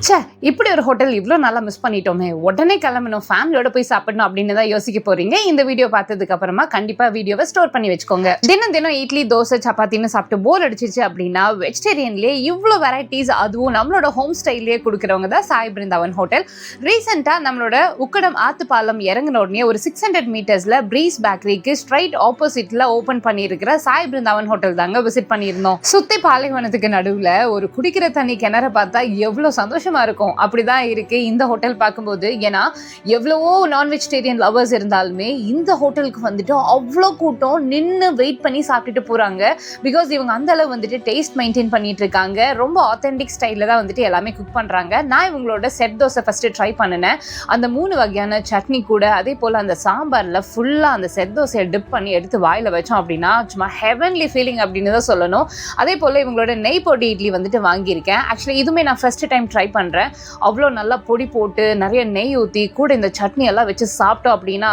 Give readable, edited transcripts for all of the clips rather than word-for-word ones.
ச்சே இப்படி ஒரு ஹோட்டல் இவ்வளோ நல்லா மிஸ் பண்ணிட்டோமே, உடனே கிளம்பணும், ஃபேமிலியோட போய் சாப்பிடணும் அப்படின்னு தான் யோசிக்க போறீங்க. இந்த வீடியோ பார்த்ததுக்கு அப்புறமா கண்டிப்பா வீடியோவை ஸ்டோர் பண்ணி வச்சுக்கோங்க. தினம் தினம் இட்லி தோசை சப்பாத்தின்னு சாப்பிட்டு போர் அடிச்சிச்சு அப்படின்னா வெஜிடேரியன்லேயே இவ்வளோ வெரைட்டிஸ், அதுவும் நம்மளோட ஹோம் ஸ்டைல்லேயே கொடுக்குறவங்க தான் சாய் பிருந்தாவன் ஹோட்டல். ரீசெண்டாக நம்மளோட உக்கடம் ஆத்துப்பாலம் இறங்கின உடனே ஒரு 600 மீட்டர்ஸில் ப்ரீஸ் பேக்கரிக்கு ஸ்ட்ரைட் ஆப்போசிட்ல ஓப்பன் பண்ணியிருக்கிற சாய் பிருந்தாவன் ஹோட்டல் தாங்க விசிட் பண்ணியிருந்தோம். சுத்தி பாலைவனத்துக்கு நடுவில் ஒரு குடிக்கிற தண்ணி கிணற பார்த்தா எவ்வளோ சந்தோஷமா இருக்கும். அப்படிதான் இருக்கு இந்த ஹோட்டல் பார்க்கும்போது. ஏன்னா எவ்வளவோ நான் வெஜிடேரியன் லவர்ஸ் இருந்தாலுமே இந்த ஹோட்டலுக்கு வந்துட்டு அவ்வளோ கூட்டம் நின்று வெயிட் பண்ணி சாப்பிட்டுட்டு போறாங்க. பிகாஸ் இவங்க அந்த அளவு வந்துட்டு டேஸ்ட் மெயின்டைன் பண்ணிட்டு இருக்காங்க. ரொம்ப ஆத்தென்டிக் ஸ்டைலில் தான் வந்துட்டு எல்லாமே குக் பண்றாங்க. நான் இவங்களோட செட் தோசை ஃபர்ஸ்ட் ட்ரை பண்ணினேன். அந்த 3 வகையான சட்னி கூட, அதே போல அந்த சாம்பார்ல ஃபுல்லா அந்த செட் தோசையை டிப் பண்ணி எடுத்து வாயில வச்சோம் அப்படின்னா சும்மா ஹெவன்லி ஃபீலிங் அப்படின்னு தான் சொல்லணும். அதே போல இவங்களோட நெய் பொடி இட்லி வந்துட்டு வாங்கியிருக்கேன். ஆக்சுவலி இதுவுமே நான் ஃபர்ஸ்ட் டைம் ட்ரை பண்றேன். அவ்வளோ நல்லா பொடி போட்டு நிறைய நெய் ஊற்றி கூட இந்த சட்னி எல்லாம் வச்சு சாப்பிட்டோம் அப்படின்னா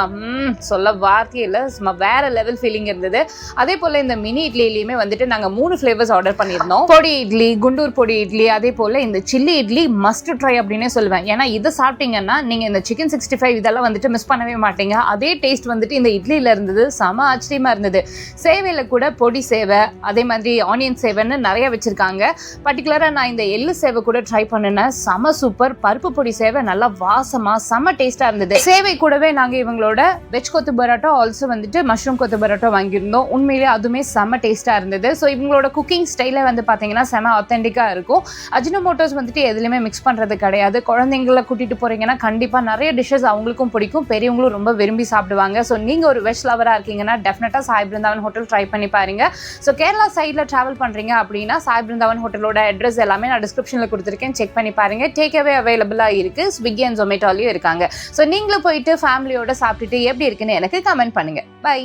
சொல்ல வார்த்தையே இல்லை, சும்மா வேற லெவல் ஃபீலிங் இருந்தது. அதே போல் இந்த மினி இட்லியிலையுமே வந்துட்டு நாங்கள் 3 ஃப்ளேவர்ஸ் ஆர்டர் பண்ணியிருந்தோம். பொடி இட்லி, குண்டூர் பொடி இட்லி, அதே போல் இந்த சில்லி இட்லி மஸ்ட் ட்ரை அப்படின்னே சொல்லுவேன். ஏன்னா இதை சாப்பிட்டீங்கன்னா நீங்கள் இந்த சிக்கன் 65 இதெல்லாம் வந்துட்டு மிஸ் பண்ணவே மாட்டீங்க. அதே டேஸ்ட் வந்துட்டு இந்த இட்லியில் இருந்தது. செம ஆச்சரியமாக இருந்தது. சேவையில் கூட பொடி சேவை, அதே மாதிரி ஆனியன் சேவைன்னு நிறைய வச்சுருக்காங்க. பர்டிகுலராக நான் இந்த எள்ளு சேவை கூட ட்ரை பண்ணினேன். செம சூப்பர். பருப்பு பொடி சேவை நல்லா வாசமா செம டேஸ்டா இருந்தது. சேவை கூடவே நாங்க இவங்களோட வெஜ் கொத்து பரோட்டா, ஆல்சோ வந்துட்டு மஷ்ரூம் கொத்து பரோட்டா வாங்கியிருந்தோம். உண்மையிலேயே அதுவுமே செம டேஸ்டா இருந்தது. ஸோ இவங்களோட குக்கிங் ஸ்டைல வந்து பாத்தீங்கன்னா செம ஆத்தென்டிக்கா இருக்கும். அஜினோமோட்டோஸ் வந்துட்டு எதுலையுமே மிக்ஸ் பண்றது கிடையாது. குழந்தைங்களை கூட்டிட்டு போறீங்கன்னா கண்டிப்பா நிறைய டிஷ்ஷஸ் அவங்களுக்கும் பிடிக்கும், பெரியவங்களும் ரொம்ப விரும்பி சாப்பிடுவாங்க. ஸோ நீங்க ஒரு வெஜ் லவரா இருக்கீங்கன்னா டெஃபினட்டா சாய் பிருந்தாவன் ஹோட்டல் ட்ரை பண்ணி பாருங்க. ஸோ கேரளா சைட்ல டிராவல் பண்றீங்க அப்படின்னா சாய் பிருந்தாவன் ஹோட்டலோட அட்ரஸ் எல்லாமே நான் டிஸ்கிரிப்ஷன்ல கொடுத்துருக்கேன், செக் பண்ணி பாருங்க. டேக் அவே அவைலபிளாக இருக்குது. ஸ்விக்கி அண்ட் ஜொமேட்டோலையும் இருக்காங்க. ஸோ நீங்களும் போயிட்டு ஃபேமிலியோட சாப்பிட்டுட்டு எப்படி இருக்குன்னு எனக்கு கமெண்ட் பண்ணுங்க. பை.